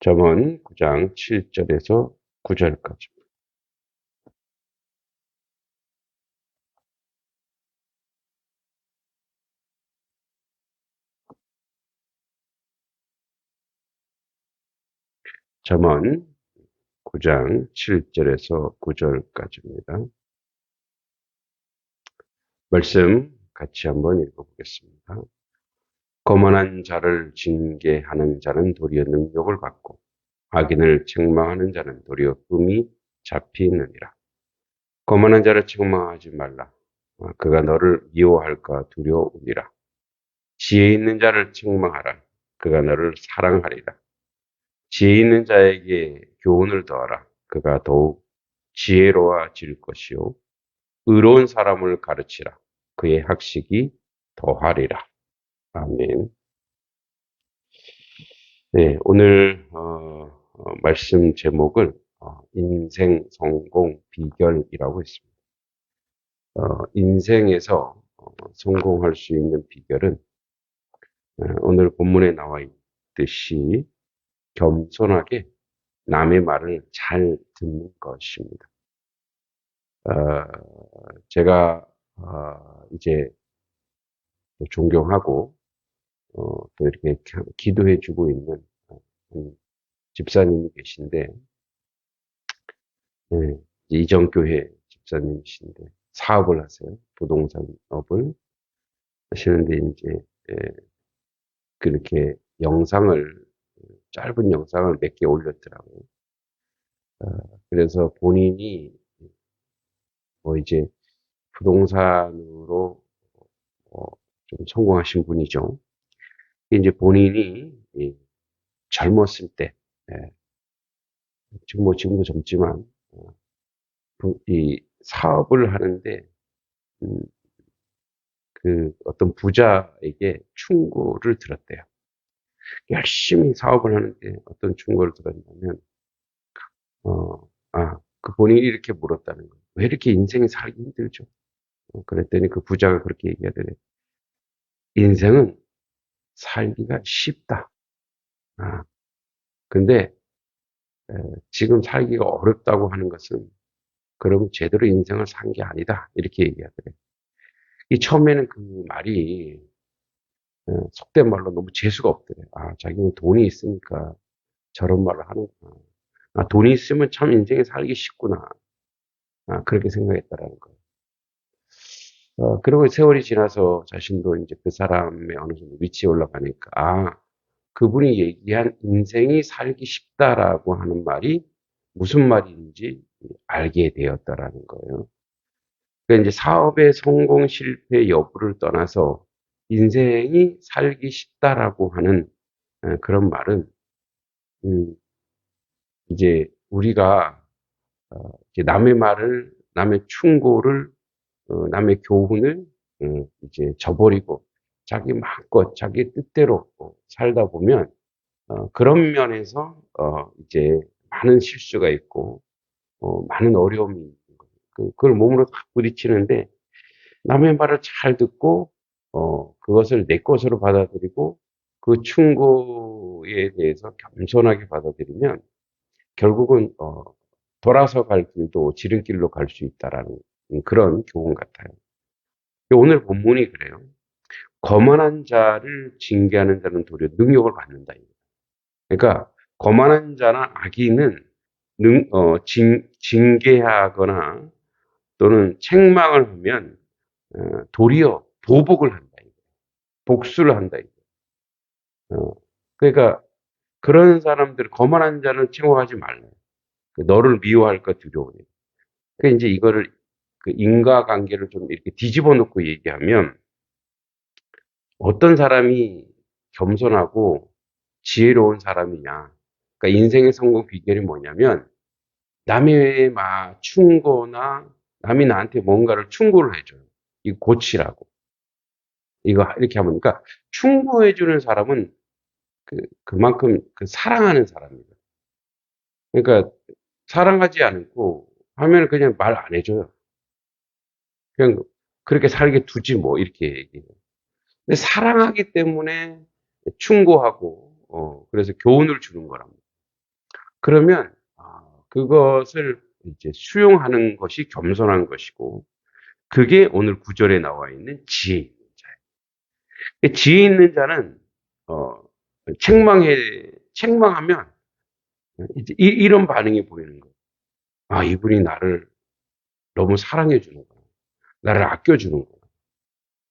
잠언 9장 7절에서 9절까지. 잠언 9장 7절에서 9절까지입니다. 말씀 같이 한번 읽어보겠습니다. 거만한 자를 징계하는 자는 도리어 능력을 받고 악인을 책망하는 자는 도리어 흠이 잡히느니라. 거만한 자를 책망하지 말라. 그가 너를 미워할까 두려우니라. 지혜 있는 자를 책망하라. 그가 너를 사랑하리라. 지혜 있는 자에게 교훈을 더하라. 그가 더욱 지혜로워질 것이요. 의로운 사람을 가르치라. 그의 학식이 더하리라. 아멘. 네, 오늘 말씀 제목을 인생 성공 비결이라고 했습니다. 인생에서 성공할 수 있는 비결은 오늘 본문에 나와 있듯이 겸손하게 남의 말을 잘 듣는 것입니다. 제가 이제 존경하고 또 이렇게 기도해주고 있는 집사님이 계신데, 이정교회 집사님이신데 사업을 하세요. 부동산업을 하시는데 이제 그렇게 짧은 영상을 몇 개 올렸더라고요. 그래서 본인이 이제 부동산으로 좀 성공하신 분이죠. 이제 본인이 젊었을 때, 지금도 젊지만 이 사업을 하는데 그 어떤 부자에게 충고를 들었대요. 열심히 사업을 하는데 어떤 충고를 들었냐면, 그 본인이 이렇게 물었다는 거예요. 왜 이렇게 인생이 살기 힘들죠? 그랬더니 그 부자가 그렇게 얘기하더래요. 인생은 살기가 쉽다. 근데 지금 살기가 어렵다고 하는 것은 그럼 제대로 인생을 산 게 아니다. 이렇게 얘기하더래요. 이 처음에는 그 말이 속된 말로 너무 재수가 없더래요. 자기는 돈이 있으니까 저런 말을 하는구나. 돈이 있으면 참 인생에 살기 쉽구나. 그렇게 생각했다라는 거예요. 그리고 세월이 지나서 자신도 이제 그 사람의 어느 정도 위치에 올라가니까, 그분이 얘기한 인생이 살기 쉽다라고 하는 말이 무슨 말인지 알게 되었다라는 거예요. 그러니까 이제 사업의 성공 실패 여부를 떠나서 인생이 살기 쉽다라고 하는 그런 말은 이제 우리가 이제 남의 충고를, 남의 교훈을 이제 저버리고 자기 마음껏 자기 뜻대로 살다 보면 그런 면에서 이제 많은 실수가 있고 많은 어려움이 있는 거예요. 그걸 몸으로 다 부딪히는데 남의 말을 잘 듣고 그것을 내 것으로 받아들이고 그 충고에 대해서 겸손하게 받아들이면 결국은 돌아서 갈 길도 지름길로 갈 수 있다라는 그런 교훈 같아요. 오늘 본문이 그래요. 거만한 자를 징계하는 자는 도리어 능력을 받는다. 그러니까 거만한 자나 악인은 징계하거나 또는 책망을 하면 도리어 보복을 한다. 복수를 한다. 그러니까 그런 사람들, 거만한 자는 책망하지 말래. 너를 미워할까 두려우니. 그러니까 이제 이거를 그 인과관계를 좀 이렇게 뒤집어 놓고 얘기하면 어떤 사람이 겸손하고 지혜로운 사람이냐. 그러니까 인생의 성공 비결이 뭐냐면 남의 충고나 남이 나한테 뭔가를 충고를 해줘요. 이거 고치라고. 이거 이렇게 하면, 그러니까 충고해주는 사람은 그만큼 사랑하는 사람이에요. 그러니까 사랑하지 않고 하면 그냥 말 안 해줘요. 그냥 그렇게 살게 두지 뭐 이렇게 얘기해요. 근데 사랑하기 때문에 충고하고 그래서 교훈을 주는 거랍니다. 그러면 그것을 이제 수용하는 것이 겸손한 것이고, 그게 오늘 구절에 나와 있는 지혜 있는 자예요. 지혜 있는 자는 어, 책망하면 이제 이런 반응이 보이는 거예요. 이분이 나를 너무 사랑해 주는구나. 나를 아껴 주는구나.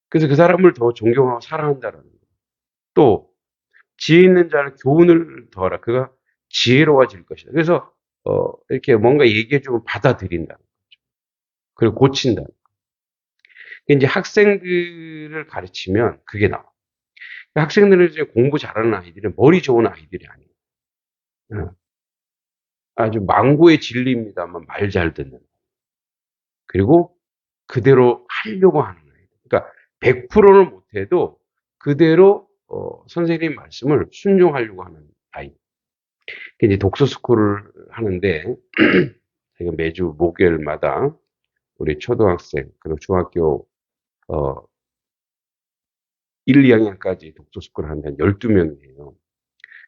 그래서 그 사람을 더 존경하고 사랑한다라는 거예요. 또 지혜 있는 자는 교훈을 더하라. 그가 지혜로워질 것이다. 그래서 이렇게 뭔가 얘기해 주면 받아들인다. 그리고 고친다. 이제 학생들을 가르치면 그게 나와. 학생들은 이제 공부 잘하는 아이들은 머리 좋은 아이들이 아니에요. 아주 망고의 진리입니다만 말 잘 듣는. 그리고 그대로 하려고 하는 아이들. 그러니까 100%는 못해도 그대로 선생님 말씀을 순종하려고 하는 아이. 이제 독서 스쿨을 하는데 제가 매주 목요일마다 우리 초등학생 그리고 중학교 1, 2학년까지 독서 스쿨을 하는데 한 12명이에요.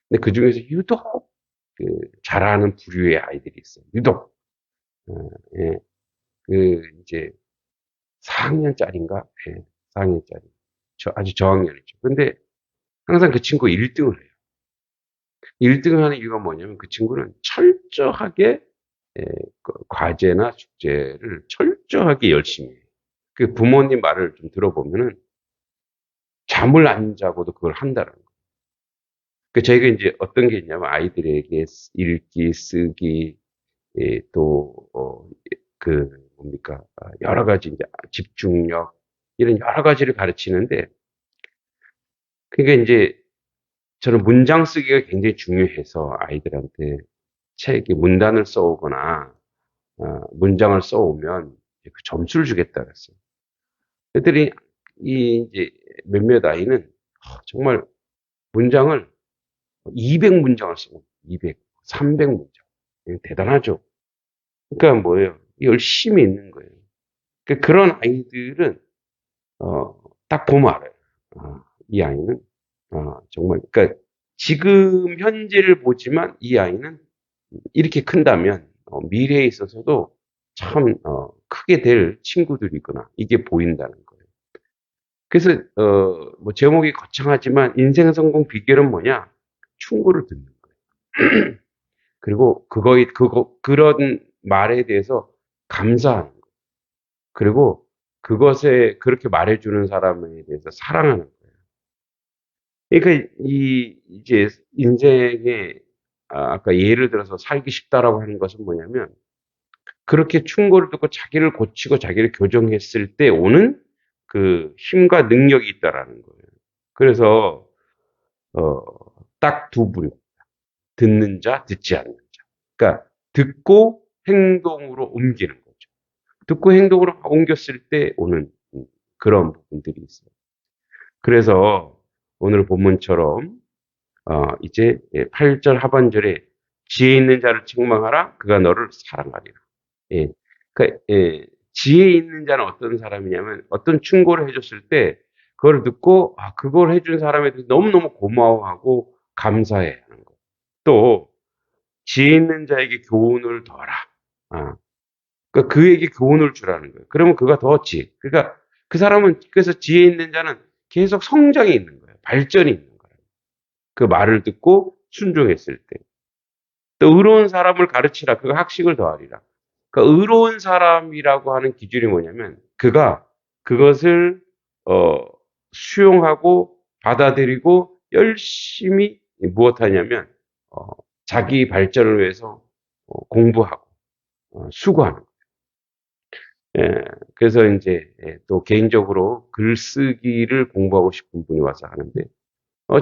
근데 그 중에서 유독 잘하는 부류의 아이들이 있어요. 유독. 예. 이제 4학년짜리인가? 예, 4학년짜리. 아주 저학년이죠. 근데 항상 그 친구 1등을 해요. 1등을 하는 이유가 뭐냐면 그 친구는 철저하게 과제나 숙제를 철저하게 열심히 해요. 그 부모님 말을 좀 들어보면은 잠을 안 자고도 그걸 한다는 거예요. 저희가 이제 어떤 게 있냐면 아이들에게 읽기, 쓰기, 또, 뭡니까. 여러 가지 이제 집중력, 이런 여러 가지를 가르치는데, 그러니까 이제 저는 문장 쓰기가 굉장히 중요해서 아이들한테 책에 문단을 써오거나, 문장을 써오면 그 점수를 주겠다 그랬어요. 애들이 이제 몇몇 아이는 정말 문장을 200문장을 쓰고 200, 300문장. 대단하죠. 그러니까 뭐예요? 열심히 있는 거예요. 그러니까 그런 아이들은 딱 보면 알아요. 이 아이는 정말 그러니까 지금 현재를 보지만 이 아이는 이렇게 큰다면 미래에 있어서도 참 크게 될 친구들이구나. 이게 보인다는 거예요. 그래서 뭐 제목이 거창하지만 인생 성공 비결은 뭐냐? 충고를 듣는 거예요. 그리고 그런 말에 대해서 감사하는 거예요. 그리고 그것에 그렇게 말해주는 사람에 대해서 사랑하는 거예요. 그러니까 이제 인생에 아까 예를 들어서 살기 쉽다라고 하는 것은 뭐냐면 그렇게 충고를 듣고 자기를 고치고 자기를 교정했을 때 오는 그 힘과 능력이 있다라는 거예요. 그래서 어, 딱 두 부류. 듣는 자, 듣지 않는 자. 그러니까 듣고 행동으로 옮기는 거죠. 듣고 행동으로 옮겼을 때 오는 그런 부분들이 있어요. 그래서 오늘 본문처럼 이제 8절 하반절에 지혜 있는 자를 책망하라 그가 너를 사랑하리라. 예. 그러니까 지혜 있는 자는 어떤 사람이냐면 어떤 충고를 해줬을 때 그걸 듣고 그걸 해준 사람에 대해서 너무너무 고마워하고 감사해 하는 거. 또 지혜 있는 자에게 교훈을 더라. 그러니까 그에게 교훈을 주라는 거예요. 그러면 그가 더 지혜. 그러니까 그 사람은 그래서 지혜 있는 자는 계속 성장이 있는 거예요. 발전이 있는 거예요. 그 말을 듣고 순종했을 때. 또 의로운 사람을 가르치라. 그가 학식을 더하리라. 그러니까 의로운 사람이라고 하는 기준이 뭐냐면 그가 그것을 수용하고 받아들이고 열심히 무엇하냐면 자기 발전을 위해서 공부하고 수고하는 거예요. 그래서 이제 또 개인적으로 글쓰기를 공부하고 싶은 분이 와서 하는데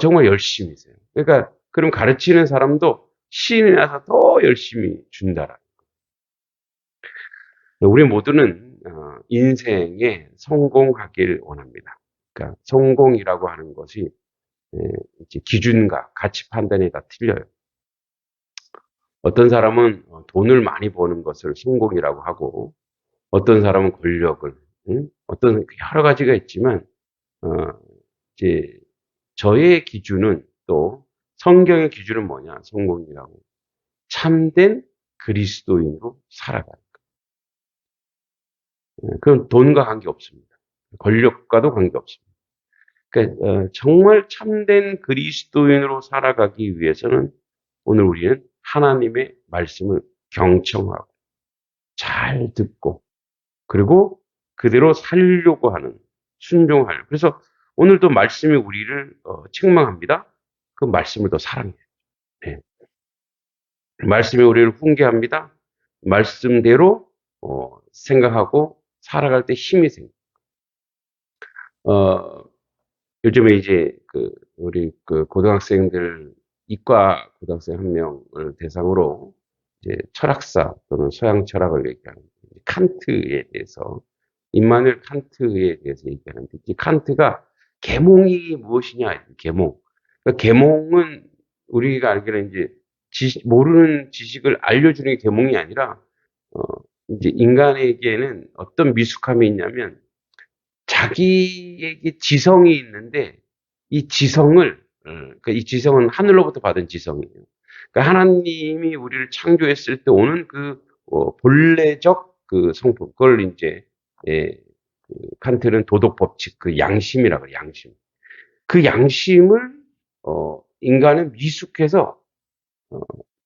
정말 열심히 세요. 그러니까 그럼 가르치는 사람도 신이 나서 더 열심히 준다라. 우리 모두는 인생에 성공하길 원합니다. 그러니까 성공이라고 하는 것이 이제 기준과 가치 판단이 다 틀려요. 어떤 사람은 돈을 많이 버는 것을 성공이라고 하고, 어떤 사람은 권력을, 어떤 여러 가지가 있지만 이제 저의 기준은 또 성경의 기준은 뭐냐? 성공이라고. 참된 그리스도인으로 살아가는 거예요. 그건 돈과 관계없습니다. 권력과도 관계없습니다. 그러니까 정말 참된 그리스도인으로 살아가기 위해서는 오늘 우리는 하나님의 말씀을 경청하고 잘 듣고 그리고 그대로 살려고 하는 순종하려. 그래서 오늘도 말씀이 우리를 책망합니다. 그 말씀을 더 사랑해요. 네. 말씀이 우리를 훈계합니다. 말씀대로 생각하고 살아갈 때 힘이 생깁니다. 요즘에 이제 우리 고등학생들 이과 고등학생 한 명을 대상으로 이제 철학사 또는 서양 철학을 얘기하는 칸트에 대해서 임마누엘 칸트에 대해서 얘기하는데 이 칸트가 계몽이 무엇이냐 계몽. 그러니까 계몽은 우리가 알기로는 이제 모르는 지식을 알려주는 게 계몽이 아니라 이제 인간에게는 어떤 미숙함이 있냐면 자기에게 지성이 있는데 이 지성을 그러니까 이 지성은 하늘로부터 받은 지성이에요. 그러니까 하나님이 우리를 창조했을 때 오는 그 본래적 그 성품 그걸 이제 칸트는 도덕 법칙 그 양심이라 그래요. 양심. 그 양심을 인간은 미숙해서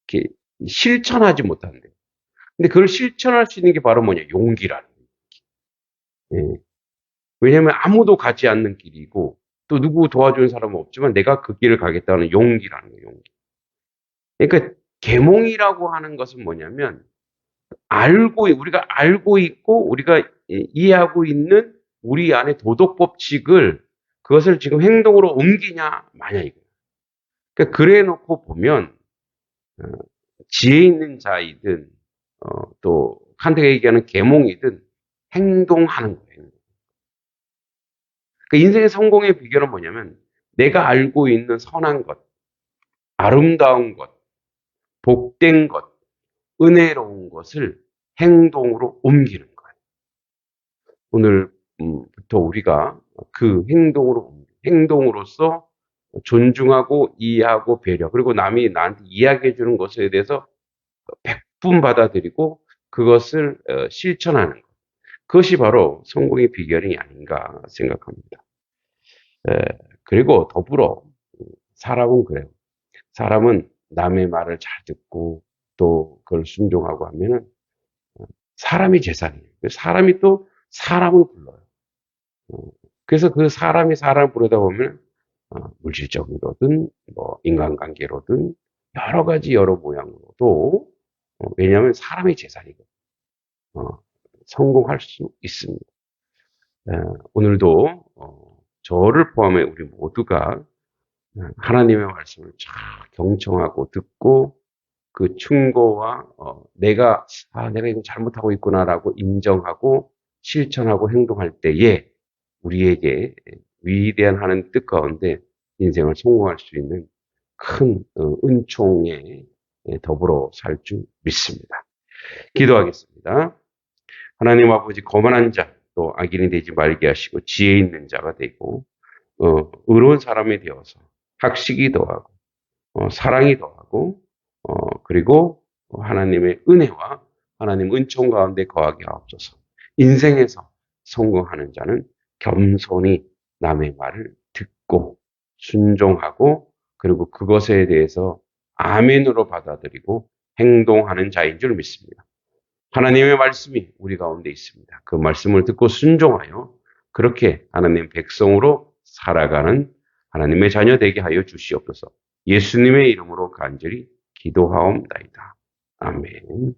이렇게 실천하지 못한대요. 근데 그걸 실천할 수 있는 게 바로 뭐냐? 용기라는 거예요. 예. 왜냐하면 아무도 가지 않는 길이고 또 누구 도와주는 사람은 없지만 내가 그 길을 가겠다는 용기라는 거예요. 용기. 그러니까 계몽이라고 하는 것은 뭐냐면 우리가 알고 있고 우리가 이해하고 있는 우리 안에 도덕 법칙을 그것을 지금 행동으로 옮기냐 마냐 이거예요. 그러니까 그래 놓고 보면 지혜 있는 자이든 또 칸트가 얘기하는 계몽이든 행동하는 거예요. 그러니까 인생의 성공의 비결은 뭐냐면 내가 알고 있는 선한 것, 아름다운 것, 복된 것, 은혜로운 것을 행동으로 옮기는 거예요. 오늘부터 우리가 그 행동으로서 존중하고 이해하고 배려 그리고 남이 나한테 이야기해 주는 것에 대해서 100분 받아들이고 그것을 실천하는 것. 그것이 바로 성공의 비결이 아닌가 생각합니다. 그리고 더불어 사람은 그래요. 사람은 남의 말을 잘 듣고 또 그걸 순종하고 하면은 사람이 재산이에요. 사람이 또 사람을 불러요. 그래서 그 사람이 사람을 부르다 보면 물질적으로든 뭐 인간관계로든 여러 가지 여러 모양으로도 왜냐하면 사람의 재산이거든요. 성공할 수 있습니다. 오늘도 저를 포함해 우리 모두가 하나님의 말씀을 잘 경청하고 듣고 그 충고와 내가 이거 잘못하고 있구나라고 인정하고 실천하고 행동할 때에 우리에게 위대한 하나님 뜻 가운데 인생을 성공할 수 있는 큰 은총에 더불어 살 줄 믿습니다. 기도하겠습니다. 하나님 아버지 거만한 자 또 악인이 되지 말게 하시고 지혜 있는 자가 되고 의로운 사람이 되어서 학식이 더하고 사랑이 더하고 그리고 하나님의 은혜와 하나님 은총 가운데 거하게 하옵소서. 인생에서 성공하는 자는 겸손히 남의 말을 듣고 순종하고 그리고 그것에 대해서 아멘으로 받아들이고 행동하는 자인 줄 믿습니다. 하나님의 말씀이 우리 가운데 있습니다. 그 말씀을 듣고 순종하여 그렇게 하나님 백성으로 살아가는 하나님의 자녀 되게 하여 주시옵소서. 예수님의 이름으로 간절히 기도하옵나이다. 아멘.